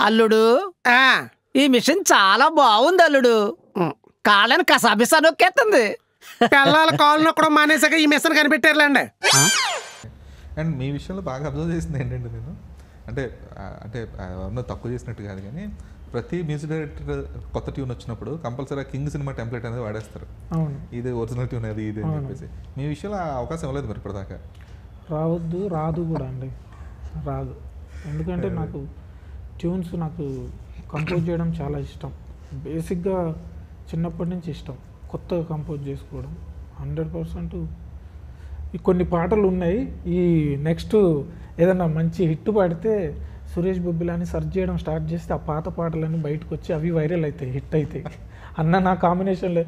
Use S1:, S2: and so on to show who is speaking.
S1: అల్లుడు ఈ మిషన్ చాలా బాగుంది అల్లుడు. కాళ్ళని కసాబిసా నొక్కేస్తుంది.
S2: పిల్లల కాళ్ళు నొక్కడం మానేసాక ఈ మిషన్ కనిపెట్టారులేండి.
S3: అండ్ మీ విషయంలో బాగా అబ్జర్వ్ చేసింది ఏంటంటే నేను అంటే అంటే ఎవరినో తక్కువ చేసినట్టు కాదు కానీ ప్రతి మ్యూజిక్ డైరెక్టర్ కొత్త ట్యూన్ వచ్చినప్పుడు కంపల్సరీ కింగ్ సినిమా టెంప్లెట్ అనేది వాడేస్తారు. ఇది ఒరిజినల్ ట్యూన్ అది ఇది అని చెప్పేసి మీ విషయంలో ఆ అవకాశం ఇవ్వలేదు మరి ఇప్పటిదాకా.
S4: రాదు కూడా అండి, రాదు. ఎందుకంటే నాకు ట్యూన్స్ నాకు కంపోజ్ చేయడం చాలా ఇష్టం. బేసిక్గా చిన్నప్పటి నుంచి ఇష్టం కొత్తగా కంపోజ్ చేసుకోవడం. 100% కొన్ని పాటలు ఉన్నాయి. ఈ నెక్స్ట్ ఏదన్నా మంచి హిట్ పాడితే సురేష్ బొబ్బిలాని సెర్చ్ చేయడం స్టార్ట్ చేస్తే ఆ పాత పాటలన్నీ బయటకు వచ్చి అవి వైరల్ అవుతాయి, హిట్ అవుతాయి. అన్న నా కాంబినేషన్లో